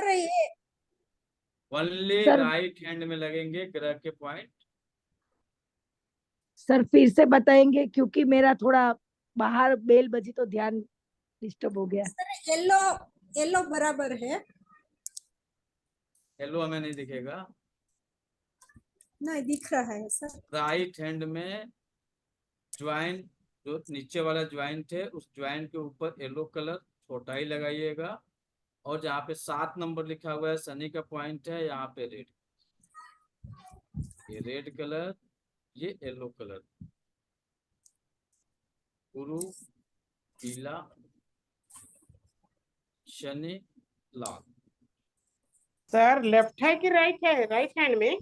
ऊपर ये only sir right hand में लगेंगे ग्रह के पॉइंट। सर फिर से बताएंगे, क्योंकि मेरा थोड़ा बाहर बेल बजी तो ध्यान डिस्टर्ब हो गया। सर येलो, येलो बराबर है। येलो हमें नहीं दिखेगा। नहीं दिख रहा है सर। राइट हैंड में ज्वाइंट, जो नीचे वाला ज्वाइंट है उस ज्वाइंट के ऊपर येलो कलर छोटा ही लगाइएगा, और जहाँ पे 7 नंबर लिखा हुआ है शनि का पॉइंट है, यहाँ पे रेड, ये रेड कलर, ये येलो कलर, गुरु पीला, शनि लाल। सर लेफ्ट है कि राइट है? राइट हैंड में।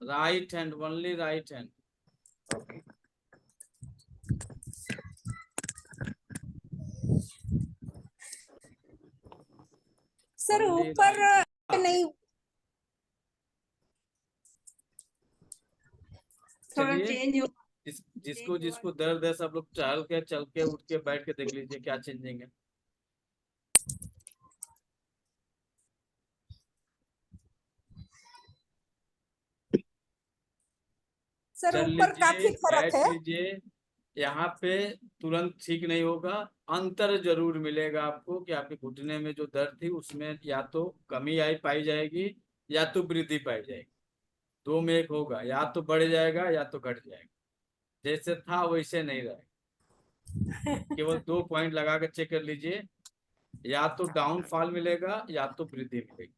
Right hand, only right hand. Okay. Sir Only ऊपर right. नहीं, थोड़ा चलिए, चेंज हो। जिसको जिसको दर्द है सब लोग टहल के, चल के, उठ के, बैठ के देख लीजिए क्या चेंजिंग है। सर चल ऊपर लीजिए, काफी फर्क बैठ है। लीजिए। यहाँ पे तुरंत ठीक नहीं होगा, अंतर जरूर मिलेगा आपको कि आपके घुटने में जो दर्द थी उसमें या तो कमी आई पाई जाएगी या तो वृद्धि पाई जाएगी। दो में एक होगा, या तो बढ़ जाएगा या तो घट जाएगा। जैसे था वैसे नहीं रहेगा। केवल 2 पॉइंट लगा कर चेक कर लीजिए, या तो डाउनफॉल मिलेगा या तो वृद्धि मिलेगी।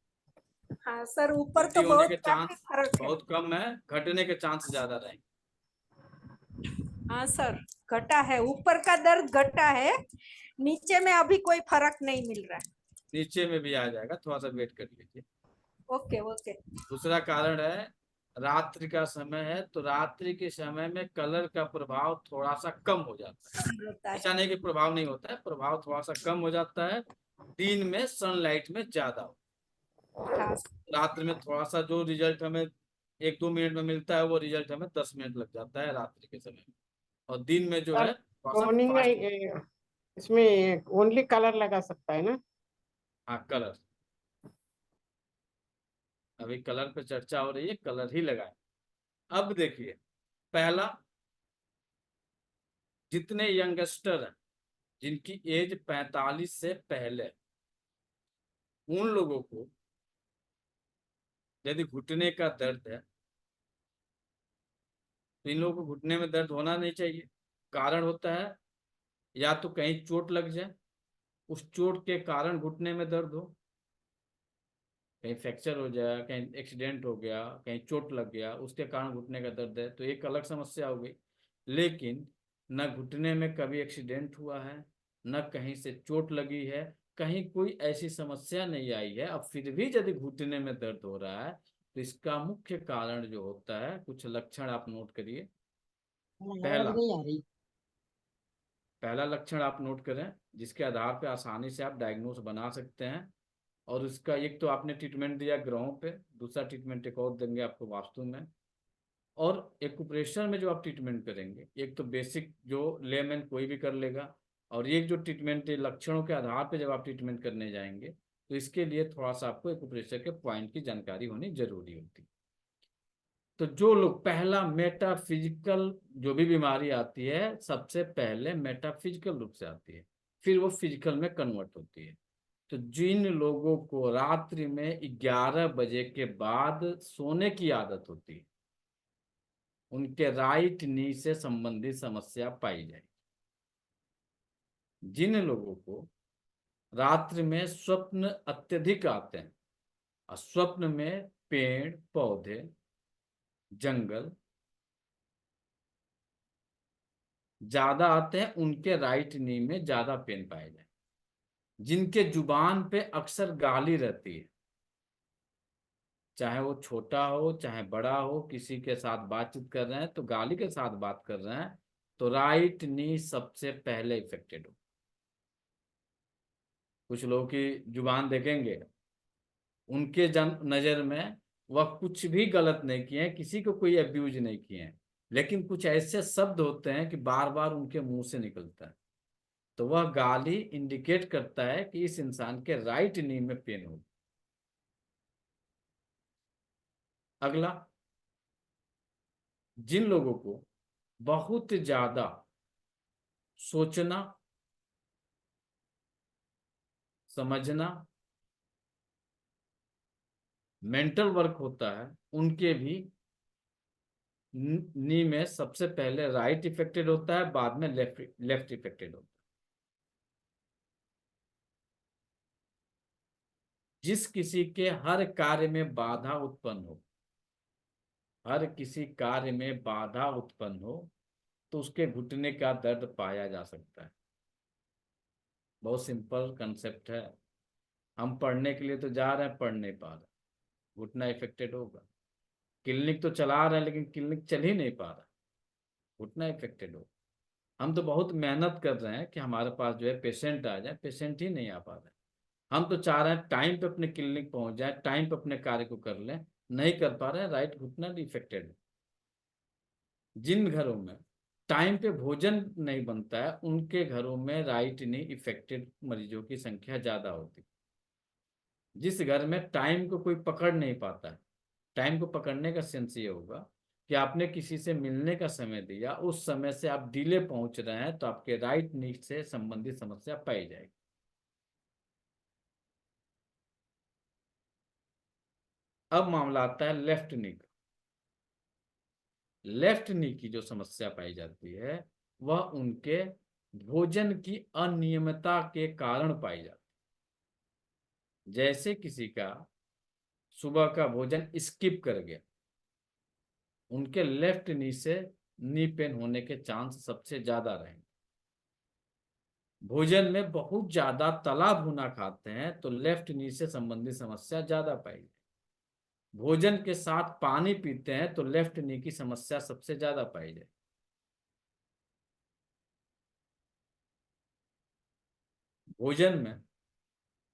हाँ सर ऊपर वृद्धि तो होने के बहुत काफी चांस फर्क है। बहुत कम है, घटने के चांस ज्यादा रहेंगे। हाँ सर घटा है, ऊपर का दर्द घटा है, नीचे में अभी कोई फर्क नहीं मिल रहा है। नीचे में भी आ जाएगा, थोड़ा सा वेट कर लीजिए। Okay okay. दूसरा कारण है रात्रि का समय है, तो रात्रि के समय में कलर का प्रभाव थोड़ा सा कम हो जाता है। होता है। ऐसा नहीं कि प्रभाव नहीं होता है, प्रभाव थोड़ा सा कम हो जाता है। दिन में सनलाइट में ज्यादा हो, हाँ, रात्रि में थोड़ा सा जो रिजल्ट हमें 1-2 मिनट में मिलता है वो रिजल्ट हमें 10 मिनट लग जाता है रात्रि के समय में, और दिन में जो सर है थोड़ा सा टोनिंग फास्ट। इसमें ओनली कलर लगा सकता है ना? हाँ कलर, अभी कलर पे चर्चा हो रही है, कलर ही लगाए। अब देखिए, पहला, जितने यंगस्टर हैं जिनकी एज 45 से पहले, उन लोगों को यदि घुटने का दर्द है तो इन लोगों को घुटने में दर्द होना नहीं चाहिए। कारण होता है या तो कहीं चोट लग जाए, उस चोट के कारण घुटने में दर्द हो, कहीं फ्रैक्चर हो जाए, कहीं एक्सीडेंट हो गया, कहीं चोट लग गया, उसके कारण घुटने का दर्द है, तो एक अलग समस्या हो गई। लेकिन न घुटने में कभी एक्सीडेंट हुआ है, न कहीं से चोट लगी है, कहीं कोई ऐसी समस्या नहीं आई है, अब फिर भी यदि घुटने में दर्द हो रहा है तो इसका मुख्य कारण जो होता है, कुछ लक्षण आप नोट करिए। पहला, नहीं आ रही। पहला लक्षण आप नोट करें जिसके आधार पर आसानी से आप डायग्नोस बना सकते हैं, और उसका एक तो आपने ट्रीटमेंट दिया ग्रहों पे, दूसरा ट्रीटमेंट एक और देंगे आपको वास्तु में, और एक्यूप्रेशर में जो आप ट्रीटमेंट करेंगे, एक तो बेसिक जो लेमैन कोई भी कर लेगा, और एक जो ट्रीटमेंट लक्षणों के आधार पे जब आप ट्रीटमेंट करने जाएंगे तो इसके लिए थोड़ा सा आपको एक्यूप्रेशर के पॉइंट की जानकारी होनी जरूरी होती है। तो जो लोग, पहला मेटाफिजिकल, जो भी बीमारी आती है सबसे पहले मेटाफिजिकल रूप से आती है, फिर वो फिजिकल में कन्वर्ट होती है। तो जिन लोगों को रात्रि में 11 बजे के बाद सोने की आदत होती है, उनके राइट नी से संबंधित समस्या पाई जाए। जिन लोगों को रात्रि में स्वप्न अत्यधिक आते हैं, और स्वप्न में पेड़ पौधे जंगल ज्यादा आते हैं, उनके राइट नी में ज्यादा पेन पाए जाए। जिनके जुबान पे अक्सर गाली रहती है, चाहे वो छोटा हो चाहे बड़ा हो, किसी के साथ बातचीत कर रहे हैं तो गाली के साथ बात कर रहे हैं, तो राइट नी सबसे पहले इफेक्टेड हो। कुछ लोगों की जुबान देखेंगे, उनके जन नजर में वह कुछ भी गलत नहीं किए हैं, किसी को कोई अब्यूज नहीं किए हैं, लेकिन कुछ ऐसे शब्द होते हैं कि बार बार उनके मुंह से निकलता है, तो वह गाली इंडिकेट करता है कि इस इंसान के राइट नी में पेन हो। अगला, जिन लोगों को बहुत ज्यादा सोचना, समझना, मेंटल वर्क होता है, उनके भी नी में सबसे पहले राइट इफेक्टेड होता है, बाद में लेफ्ट इफेक्टेड होता है। जिस किसी के हर कार्य में बाधा उत्पन्न हो, हर किसी कार्य में बाधा उत्पन्न हो, तो उसके घुटने का दर्द पाया जा सकता है। बहुत सिंपल कंसेप्ट है। हम पढ़ने के लिए तो जा रहे हैं, पढ़ नहीं पा रहे, घुटना इफेक्टेड होगा। क्लिनिक तो चला रहे हैं, लेकिन क्लिनिक चल ही नहीं पा रहा, घुटना इफेक्टेड होगा। हम तो बहुत मेहनत कर रहे हैं कि हमारे पास जो है पेशेंट आ जाए, पेशेंट ही नहीं आ पा रहे। हम तो चाह रहे हैं टाइम पे अपने क्लिनिक पहुंच जाए, टाइम पे अपने कार्य को कर लें, नहीं कर पा रहे हैं, राइट घुटना इफेक्टेड है। जिन घरों में टाइम पे भोजन नहीं बनता है, उनके घरों में राइट नी इफेक्टेड मरीजों की संख्या ज्यादा होती है। जिस घर में टाइम को कोई पकड़ नहीं पाता है, टाइम को पकड़ने का सेंस ये होगा कि आपने किसी से मिलने का समय दिया, उस समय से आप डिले पहुंच रहे हैं, तो आपके राइट नी से संबंधित समस्या पाई जाएगी। अब मामला आता है लेफ्ट नी का। लेफ्ट नी की जो समस्या पाई जाती है, वह उनके भोजन की अनियमितता के कारण पाई जाती है। जैसे किसी का सुबह का भोजन स्किप कर गया, उनके लेफ्ट नी से नी पेन होने के चांस सबसे ज्यादा रहेंगे। भोजन में बहुत ज्यादा तला भुना खाते हैं, तो लेफ्ट नी से संबंधित समस्या ज्यादा पाई जाएगी। भोजन के साथ पानी पीते हैं, तो लेफ्ट नी की समस्या सबसे ज्यादा पाई जाएगी। भोजन में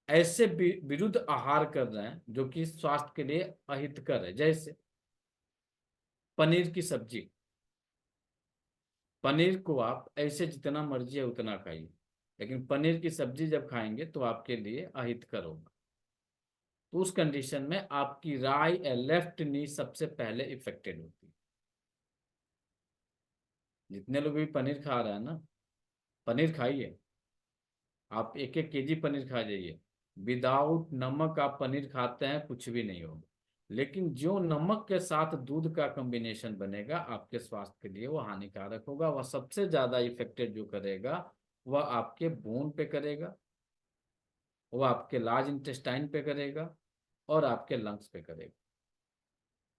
ऐसे विरुद्ध आहार कर रहे हैं जो कि स्वास्थ्य के लिए अहितकर है, जैसे पनीर की सब्जी। पनीर को आप ऐसे जितना मर्जी है उतना खाइए, लेकिन पनीर की सब्जी जब खाएंगे तो आपके लिए अहितकर होगा। तो उस कंडीशन में आपकी लेफ्ट नी सबसे पहले इफेक्टेड होती है। जितने लोग भी पनीर खा रहे हैं ना, पनीर खाइए, आप 1-1 केजी पनीर खा जाइए। विदाउट नमक आप पनीर खाते हैं, कुछ भी नहीं होगा। लेकिन जो नमक के साथ दूध का कॉम्बिनेशन बनेगा, आपके स्वास्थ्य के लिए वो हानिकारक होगा। वह सबसे ज्यादा इफेक्टेड जो करेगा, वह आपके बोन पे करेगा, वह आपके लार्ज इंटेस्टाइन पे करेगा, और आपके लंग्स पे करेगा।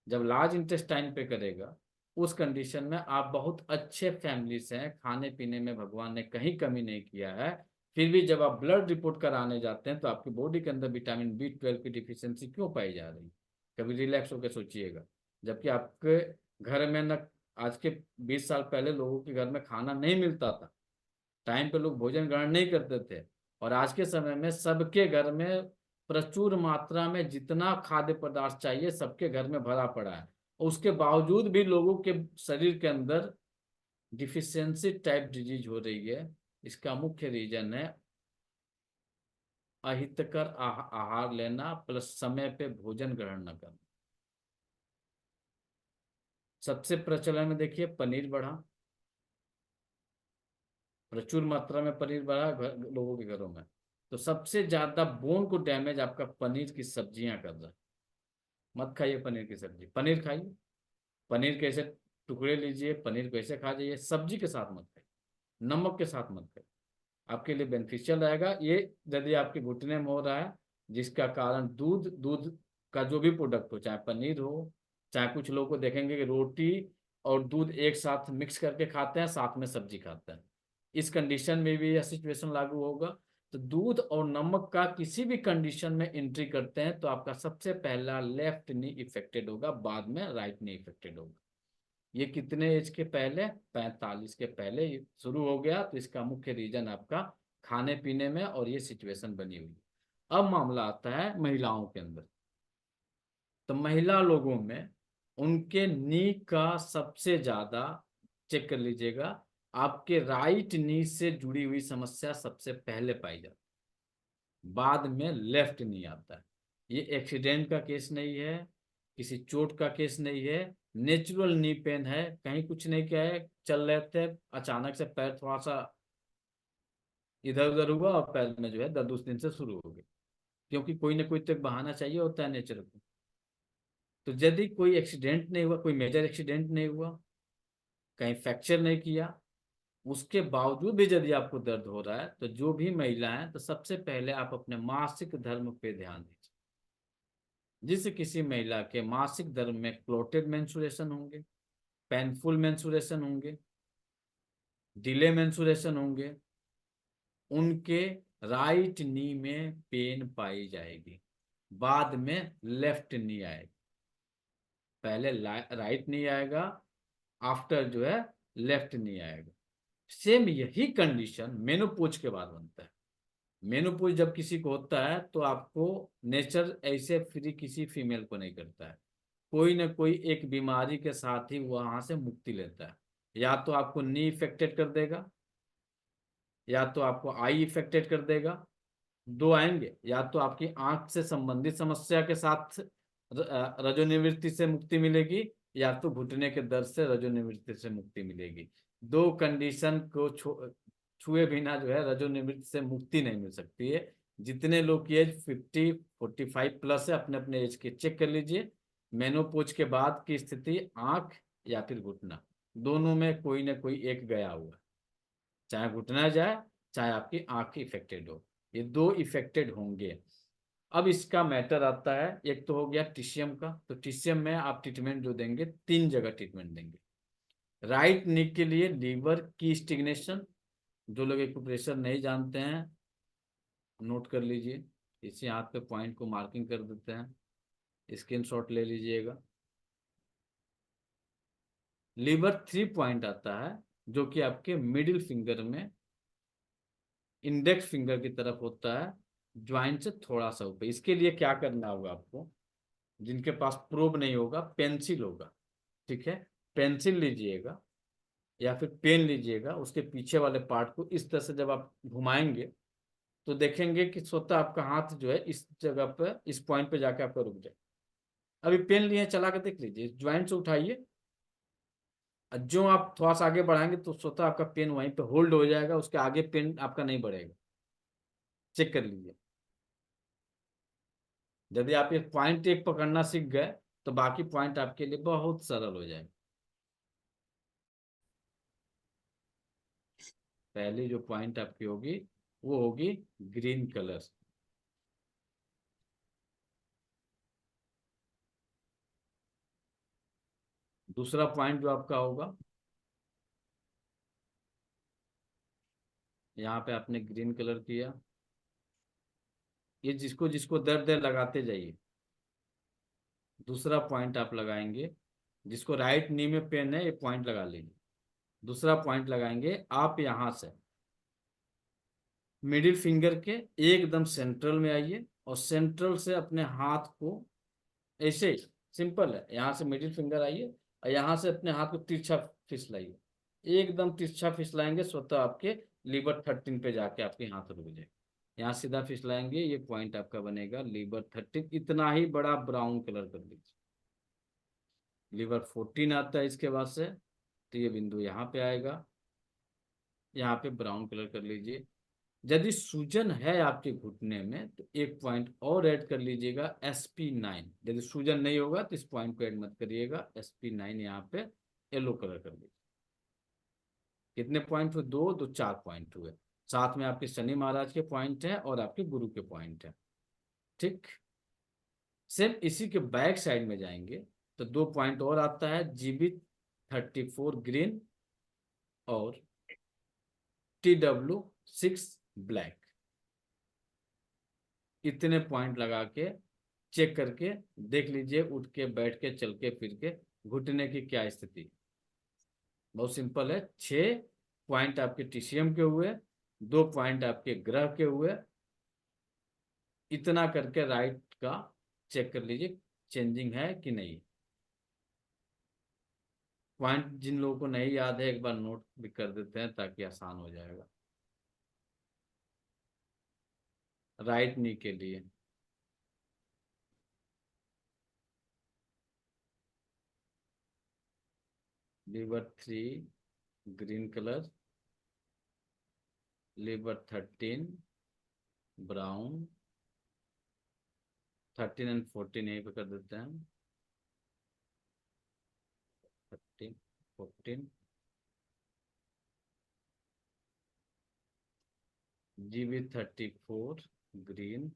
जब लार्ज इंटेस्टाइन पे करेगा, उस कंडीशन में आप बहुत अच्छे फैमिली से हैं, खाने पीने में भगवान ने कहीं कमी नहीं किया है, फिर भी जब आप ब्लड रिपोर्ट कराने जाते हैं, तो आपकी बॉडी के अंदर विटामिन B12 की डिफिशियंसी क्यों पाई जा रही है? कभी रिलैक्स होकर सोचिएगा। जबकि आपके घर में न, आज के 20 साल पहले लोगों के घर में खाना नहीं मिलता था, टाइम पे लोग भोजन ग्रहण नहीं करते थे, और आज के समय में सबके घर में प्रचुर मात्रा में जितना खाद्य पदार्थ चाहिए सबके घर में भरा पड़ा है। और उसके बावजूद भी लोगों के शरीर के अंदर डिफिशियंसी टाइप डिजीज हो रही है। इसका मुख्य रीजन है अहितकर आहार लेना प्लस समय पे भोजन ग्रहण न करना। सबसे प्रचलन में देखिए पनीर बढ़ा, प्रचुर मात्रा में पनीर बढ़ा लोगों के घरों में, तो सबसे ज्यादा बोन को डैमेज आपका पनीर की सब्जियां कर रहा है। मत खाइए पनीर की सब्जी, पनीर खाइए, पनीर के ऐसे टुकड़े लीजिए, पनीर को ऐसे खा जाइए, सब्जी के साथ मत खाइए, नमक के साथ मत खाइए, आपके लिए बेनिफिशियल रहेगा। ये यदि आपके घुटने में हो रहा है, जिसका कारण दूध का जो भी प्रोडक्ट हो, चाहे पनीर हो, चाहे कुछ लोगों को देखेंगे कि रोटी और दूध एक साथ मिक्स करके खाते हैं, साथ में सब्जी खाते हैं, इस कंडीशन में भी यह सिचुएशन लागू होगा। तो दूध और नमक का किसी भी कंडीशन में एंट्री करते हैं, तो आपका सबसे पहला लेफ्ट नी इफेक्टेड होगा, बाद में राइट नी इफेक्टेड होगा। ये कितने एज के पहले? 45 के पहले शुरू हो गया। तो इसका मुख्य रीजन आपका खाने पीने में और ये सिचुएशन बनी हुई। अब मामला आता है महिलाओं के अंदर। तो महिला लोगों में उनके नी का सबसे ज्यादा, चेक कर लीजिएगा, आपके राइट नी से जुड़ी हुई समस्या सबसे पहले पाई जाती है, बाद में लेफ्ट नी आता है। ये एक्सीडेंट का केस नहीं है, किसी चोट का केस नहीं है, नेचुरल नी पेन है, कहीं कुछ नहीं किया है, चल रहे थे अचानक से पैर थोड़ा सा इधर उधर हुआ और पैर में जो है दर्द उस दिन से शुरू हो गई, क्योंकि कोई ना कोई तो एक बहाना चाहिए होता है नेचर को। तो यदि कोई एक्सीडेंट नहीं हुआ, कोई मेजर एक्सीडेंट नहीं हुआ, कहीं फ्रैक्चर नहीं किया, उसके बावजूद भी यदि आपको दर्द हो रहा है, तो जो भी महिला है, तो सबसे पहले आप अपने मासिक धर्म पे ध्यान दीजिए। जिस किसी महिला के मासिक धर्म में क्लोटेड मेंस्ट्रुएशन होंगे, पेनफुल मेंस्ट्रुएशन होंगे, डिले मेंस्ट्रुएशन होंगे, उनके राइट नी में पेन पाई जाएगी, बाद में लेफ्ट नी आएगी। पहले राइट नी आएगा, आफ्टर जो है लेफ्ट नी आएगा। सेम यही कंडीशन मेनोपॉज के बाद बनता है। मेनोपॉज जब किसी को होता है तो आपको नेचर ऐसे फ्री किसी फीमेल को नहीं करता है, कोई ना कोई एक बीमारी के साथ ही वहां से मुक्ति लेता है। या तो आपको नी इफेक्टेड कर देगा, या तो आपको आई इफेक्टेड कर देगा, दो आएंगे। या तो आपकी आंख से संबंधित समस्या के साथ रजोनिवृत्ति से मुक्ति मिलेगी, या तो घुटने के दर्द से रजोनिवृत्ति से मुक्ति मिलेगी। दो कंडीशन को छुए बिना जो है रजोनिवृत्ति से मुक्ति नहीं मिल सकती है। जितने लोग की एज 50-45 प्लस है, अपने अपने एज के चेक कर लीजिए। मेनोपॉज के बाद की स्थिति आंख या फिर घुटना, दोनों में कोई ना कोई एक गया हुआ है, चाहे घुटना जाए चाहे आपकी आंख इफेक्टेड हो, ये दो इफेक्टेड होंगे। अब इसका मैटर आता है, एक तो हो गया टीशियम का। तो टीशियम में आप ट्रीटमेंट जो देंगे, 3 जगह ट्रीटमेंट देंगे। राइट नी के लिए लीवर की स्टिग्नेशन, जो लोग एक्यूप्रेशर नहीं जानते हैं नोट कर लीजिए, इसी हाथ पे पॉइंट को मार्किंग कर देते हैं, स्क्रीनशॉट ले लीजिएगा। लीवर 3 पॉइंट आता है, जो कि आपके मिडिल फिंगर में इंडेक्स फिंगर की तरफ होता है, ज्वाइंट से थोड़ा सा ऊपर। इसके लिए क्या करना होगा आपको, जिनके पास प्रोब नहीं होगा, पेंसिल होगा, ठीक है, पेंसिल लीजिएगा या फिर पेन लीजिएगा, उसके पीछे वाले पार्ट को इस तरह से जब आप घुमाएंगे तो देखेंगे कि स्वतः आपका हाथ जो है इस जगह पर, इस पॉइंट पे जाके आपका रुक जाए। अभी पेन लिए चला के देख लीजिए, ज्वाइंट से उठाइए, जो आप थोड़ा सा आगे बढ़ाएंगे तो स्वतः आपका पेन वहीं पे होल्ड हो जाएगा, उसके आगे पेन आपका नहीं बढ़ेगा। चेक कर लीजिए। यदि आप ये पॉइंट एक पकड़ना सीख गए तो बाकी पॉइंट आपके लिए बहुत सरल हो जाएगा। पहली जो पॉइंट आपकी होगी वो होगी ग्रीन कलर। दूसरा पॉइंट जो आपका होगा, यहाँ पे आपने ग्रीन कलर किया, ये जिसको जिसको दर्द है लगाते जाइए। दूसरा पॉइंट आप लगाएंगे, जिसको राइट नी में पेन है ये पॉइंट लगा लीजिए। दूसरा पॉइंट लगाएंगे आप यहाँ से मिडिल फिंगर के एकदम सेंट्रल में आइए, और सेंट्रल से अपने हाथ को ऐसे ही, सिंपल है, यहाँ से मिडिल फिंगर आइए और यहाँ से अपने हाथ को तिरछा फिसलाइए, एकदम तिरछा फिसलाएंगे, स्वतः आपके लीवर 13 पे जाके आपके हाथ रुक जाए। यहाँ सीधा फिसलाएंगे, ये पॉइंट आपका बनेगा लीवर 13, इतना ही बड़ा ब्राउन कलर कर लीजिए। लीवर 14 आता है इसके बाद से, तो ये बिंदु यहाँ पे आएगा, यहाँ पे ब्राउन कलर कर लीजिए। यदि सूजन है आपके घुटने में तो एक पॉइंट और ऐड कर लीजिएगा, SP9। यदि सूजन नहीं होगा तो इस पॉइंट को ऐड मत करिएगा, SP9 यहाँ पे येलो कलर कर लीजिए। कितने पॉइंट हुए? 2 2 4 पॉइंट हुए। साथ में आपके शनि महाराज के पॉइंट है और आपके गुरु के पॉइंट है, ठीक। सेम इसी के बैक साइड में जाएंगे तो 2 पॉइंट और आता है, GB34 ग्रीन और TW6 ब्लैक। इतने पॉइंट लगा के चेक करके देख लीजिए, उठ के बैठ के चल के फिर के घुटने की क्या स्थिति। बहुत सिंपल है। 6 पॉइंट आपके टीसीएम के हुए, 2 पॉइंट आपके ग्रह के हुए। इतना करके राइट का चेक कर लीजिए चेंजिंग है कि नहीं। पॉइंट जिन लोगों को नहीं याद है एक बार नोट भी कर देते हैं ताकि आसान हो जाएगा। राइट नी के लिए lever 3 green colour, lever 13 brown, 13 and 14 यहीं पे कर देते हैं। 13 14 GB 34 ग्रीन,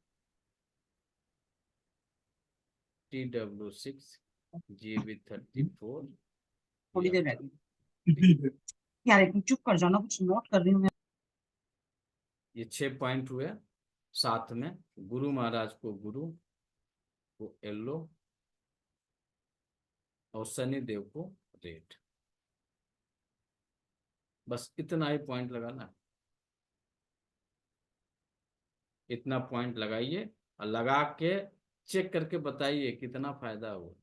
TW6 GB 34। थोड़ी देर रहती यार, एक चुप कर जाना, कुछ नोट कर रही हूँ मैं। ये 6 पॉइंट हुए। साथ में गुरु महाराज को गुरु को येलो और शनि देव को रेड। बस इतना ही पॉइंट लगाना है। इतना पॉइंट लगाइए और लगा के चेक करके बताइए कितना फायदा हुआ।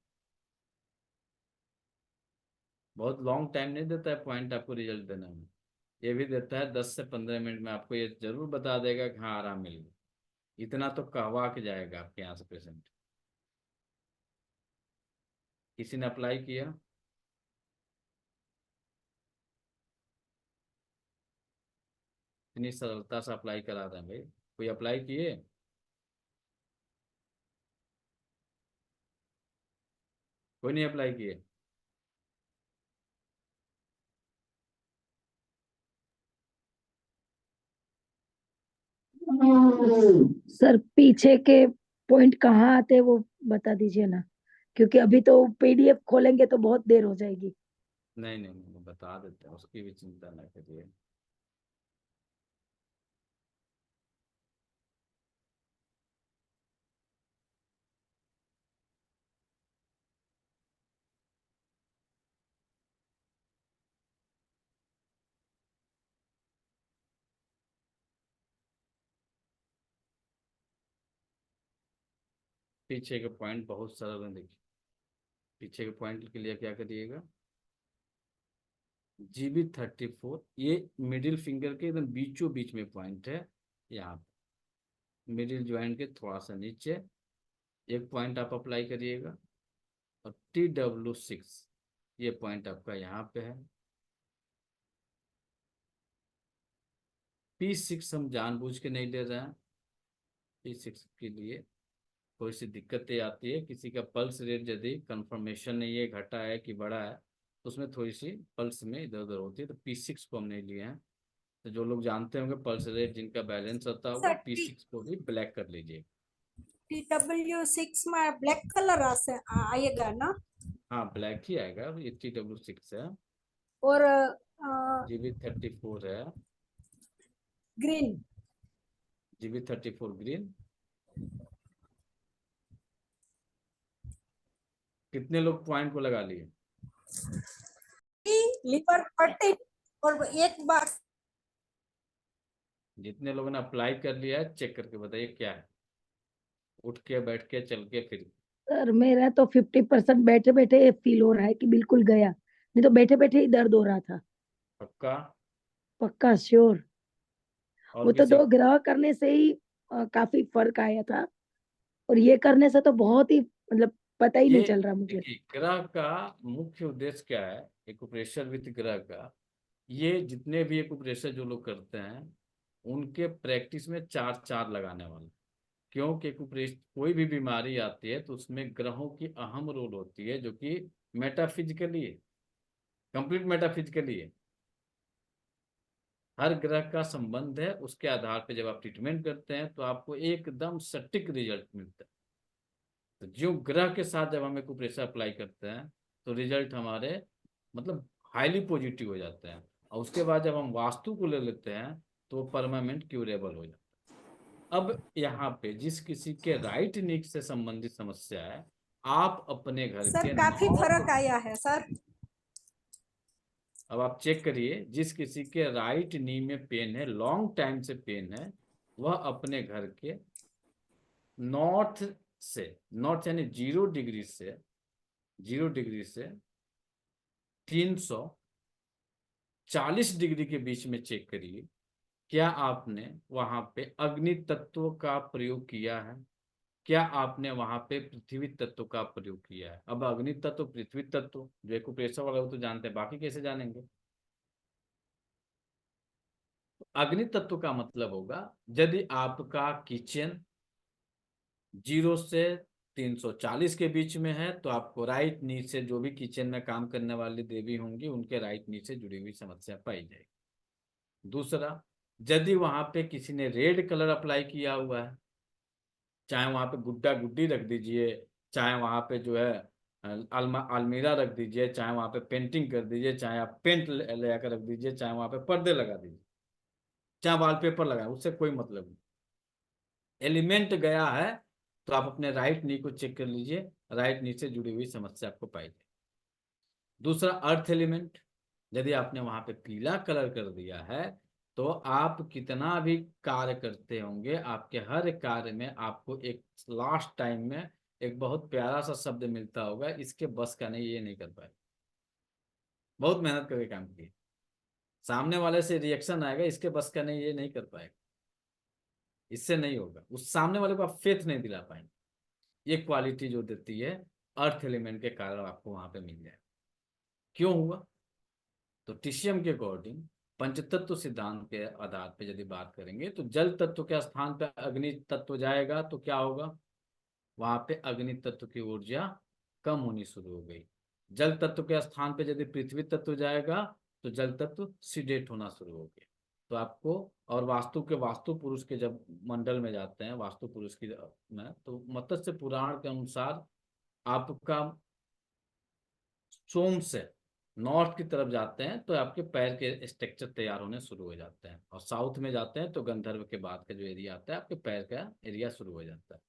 बहुत लॉन्ग टाइम नहीं देता है पॉइंट आपको रिजल्ट देने में, ये भी देता है 10 से 15 मिनट में आपको ये जरूर बता देगा कि हाँ आराम मिल गया। इतना तो कहवा के जाएगा आपके यहाँ से पेशेंट। किसी ने अप्लाई किया? इतनी सरलता से अप्लाई करा दें भाई। कोई अप्लाई किए? कोई नहीं अप्लाई किए? सर पीछे के पॉइंट कहाँ आते हैं वो बता दीजिए ना, क्योंकि अभी तो पीडीएफ खोलेंगे तो बहुत देर हो जाएगी। नहीं नहीं नहीं, बता देते हैं, उसकी भी चिंता ना करिए। पीछे के पॉइंट बहुत सरल है, देखिए। पीछे के पॉइंट के लिए क्या करिएगा, GB 34 ये मिडिल फिंगर के एकदम बीचों बीच में पॉइंट है। यहाँ मिडिल ज्वाइंट के थोड़ा सा नीचे एक पॉइंट आप अप्लाई करिएगा। और TW6 ये पॉइंट आपका यहाँ पे है। P6 हम जानबूझ के नहीं ले रहे हैं। P6 के लिए थोड़ी सी दिक्कतें आती है। किसी का पल्स रेट यदि कंफर्मेशन नहीं है, घटा है कि बढ़ा है, तो उसमें थोड़ी सी पल्स में इधर उधर होती है। तो P6 को हम नहीं लिए हैं। तो जो लोग जानते होंगे पल्स रेट जिनका बैलेंस होता होगा, सर, P6 को भी ब्लैक कर लीजिए। TW6 में ब्लैक कलर आएगा ना? हाँ ब्लैक ही आएगा, ये TW6 है। और GB 34 है। ग्रीन। GB 34 green. कितने लोग पॉइंट को लगा लिए? लीवर 13 और एक बार जितने लोगों ने अप्लाई कर लिया है चेक करके बताइए क्या है। उठ के बैठ के चल के फिर। सर मेरा तो 50% बैठे बैठे फील हो रहा है कि बिल्कुल गया, नहीं तो बैठे बैठे ही दर्द हो रहा था। पक्का? पक्का श्योर। और वो तो किसी? 2 ग्रह करने से ही काफी फर्क आया था, और ये करने से तो बहुत ही मतलब पता ही ये नहीं चल रहा मुझे। देखिए, ग्रह का मुख्य उद्देश्य क्या है, एक्यूप्रेशर विद ग्रह का। ये जितने भी एक्यूप्रेशर जो लोग करते हैं उनके प्रैक्टिस में 4 लगाने वाले। क्योंकि एक्यूप्रेशर कोई भी बीमारी आती है तो उसमें ग्रहों की अहम रोल होती है, जो कि मेटाफिजिकली है, कंप्लीट मेटाफिजिकली है। हर ग्रह का संबंध है, उसके आधार पे जब आप ट्रीटमेंट करते हैं तो आपको एकदम सटीक रिजल्ट मिलता है। तो जो ग्रह के साथ जब हम एक्यूप्रेशर अप्लाई करते हैं तो रिजल्ट हमारे मतलब हाईली पॉजिटिव हो जाते हैं। और उसके बाद जब हम वास्तु को ले लेते हैं तो परमानेंट क्यूरेबल हो जाता है। अब यहाँ पे जिस किसी के राइट नीक से संबंधित समस्या है, आप अपने घर सर के काफी 9 फर्क आया है सर। अब आप चेक करिए, जिस किसी के राइट नी में पेन है, लॉन्ग टाइम से पेन है, वह अपने घर के नॉर्थ से, नॉर्थ यानी 0 डिग्री से 340 डिग्री के बीच में चेक करिए, क्या आपने वहां पे अग्नि तत्व का प्रयोग किया है? क्या आपने वहां पे पृथ्वी तत्व का प्रयोग किया है? अब अग्नि तत्व, पृथ्वी तत्व, जो एक्यूप्रेशर वाला वो तो जानते हैं, बाकी कैसे जानेंगे? अग्नि तत्व का मतलब होगा यदि आपका किचन 0 से 340 के बीच में है तो आपको राइट नी से जो भी किचन में काम करने वाली देवी होंगी उनके राइट नी से जुड़ी हुई समस्या पाई जाएगी। दूसरा, यदि वहां पे किसी ने रेड कलर अप्लाई किया हुआ है, चाहे वहां पे गुड्डा गुड्डी रख दीजिए, चाहे वहां पे जो है अलमीरा रख दीजिए, चाहे वहां पे पेंटिंग कर दीजिए, चाहे आप पेंट ले आकर रख दीजिए, चाहे वहां पे पर्दे लगा दीजिए, चाहे वॉलपेपर लगाए, उससे कोई मतलब नहीं। एलिमेंट गया है तो आप अपने राइट नी को चेक कर लीजिए, राइट नी से जुड़ी हुई समस्या आपको पाई जाए। दूसरा, अर्थ एलिमेंट, यदि आपने वहां पे पीला कलर कर दिया है तो आप कितना भी कार्य करते होंगे, आपके हर कार्य में आपको एक लास्ट टाइम में एक बहुत प्यारा सा शब्द मिलता होगा, इसके बस का नहीं, ये नहीं कर पाए, बहुत मेहनत करके काम किए, सामने वाले से रिएक्शन आएगा, इसके बस का नहीं, ये नहीं कर पाएगा, इससे नहीं होगा, उस सामने वाले को आप फेथ नहीं दिला पाएंगे। ये क्वालिटी जो देती है अर्थ एलिमेंट के कारण आपको वहां पे मिल जाए। क्यों हुआ? तो टीसीएम के अकॉर्डिंग पंचतत्व सिद्धांत के आधार पे यदि बात करेंगे तो जल तत्व के स्थान पे अग्नि तत्व जाएगा तो क्या होगा? वहां पे अग्नि तत्व की ऊर्जा कम होनी शुरू हो गई। जल तत्व के स्थान पे यदि पृथ्वी तत्व जाएगा तो जल तत्व सीडेट होना शुरू हो गया। तो आपको, और वास्तु पुरुष के जब मंडल में जाते हैं, वास्तु पुरुष की में, तो मत्स्य पुराण के अनुसार आपका सोम से नॉर्थ की तरफ जाते हैं तो आपके पैर के स्ट्रक्चर तैयार होने शुरू हो जाते हैं, और साउथ में जाते हैं तो गंधर्व के बाद का जो एरिया आता है आपके पैर का एरिया शुरू हो जाता है।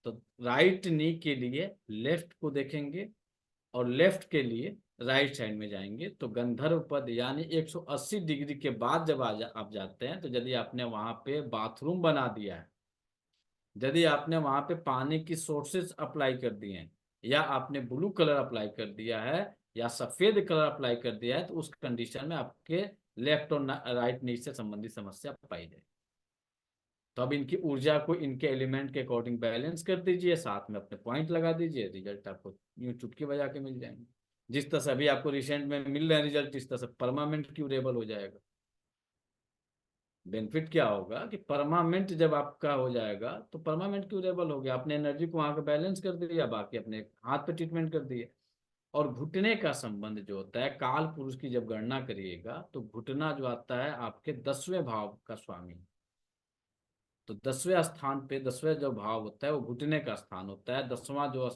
तो राइट नी के लिए लेफ्ट को देखेंगे और लेफ्ट के लिए राइट साइड में जाएंगे तो गंधर्व पद यानी 180 डिग्री के बाद जब आप जाते हैं, तो यदि आपने वहां पे बाथरूम बना दिया है, यदि आपने वहां पे पानी की सोर्सेज अप्लाई कर दिए हैं, या आपने ब्लू कलर अप्लाई कर दिया है या सफेद कलर अप्लाई कर दिया है, तो उस कंडीशन में आपके लेफ्ट और राइट नी से संबंधित समस्या पाई जाए। तो अब इनकी ऊर्जा को इनके एलिमेंट के अकॉर्डिंग बैलेंस कर दीजिए, साथ में अपने पॉइंट लगा दीजिए, रिजल्ट आपको यूं चुटकी बजा के मिल जाएंगे। जिस तरह से अभी आपको रिसेंट में मिल रहे हैं रिजल्ट, इस तरह से परमानेंट क्यूरेबल हो जाएगा। बेनिफिट क्या होगा कि परमानेंट जब आपका हो जाएगा तो परमानेंट क्यूरेबल हो गया, आपने एनर्जी को वहां पे बैलेंस कर दिया, बाकी अपने हाथ पे ट्रीटमेंट कर दिए। और घुटने का संबंध जो होता है, काल पुरुष की जब गणना करिएगा तो घुटना जो आता है आपके 10वें भाव का स्वामी, तो 10वें स्थान पे 10वें जो भाव होता है वो घुटने का स्थान होता है। 10वां जो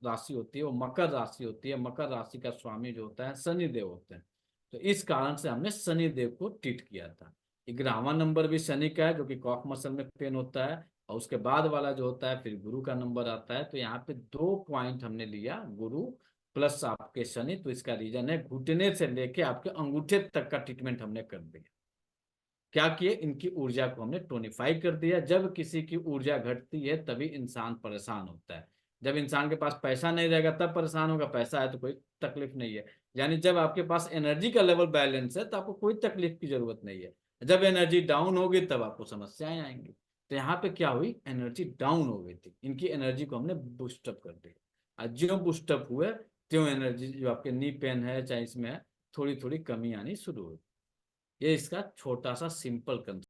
राशि होती है वो मकर राशि होती है, मकर राशि का स्वामी जो होता है शनि देव होते हैं। तो इस कारण से हमने शनि देव को ट्रीट किया था। 11वां नंबर भी शनि का है जो कि कॉफ मसल में पेन होता है, और उसके बाद वाला जो होता है फिर गुरु का नंबर आता है। तो यहाँ पे 2 पॉइंट हमने लिया, गुरु प्लस आपके शनि। तो इसका रीजन है घुटने से लेके आपके अंगूठे तक का ट्रीटमेंट हमने कर दिया। क्या किए? इनकी ऊर्जा को हमने टोनिफाई कर दिया। जब किसी की ऊर्जा घटती है तभी इंसान परेशान होता है। जब इंसान के पास पैसा नहीं रहेगा तब परेशान होगा, पैसा है तो कोई तकलीफ नहीं है। यानी जब आपके पास एनर्जी का लेवल बैलेंस है तो आपको कोई तकलीफ की जरूरत नहीं है। जब एनर्जी डाउन होगी तब आपको समस्याएं आएंगी। तो यहाँ पे क्या हुई, एनर्जी डाउन हो गई थी, इनकी एनर्जी को हमने बूस्टअप कर दिया। और जो बूस्टअप हुए त्यों एनर्जी जो आपके नी पेन है चाहे इसमें है, थोड़ी थोड़ी कमी आनी शुरू हुई। ये इसका छोटा सा सिंपल कंसेप्ट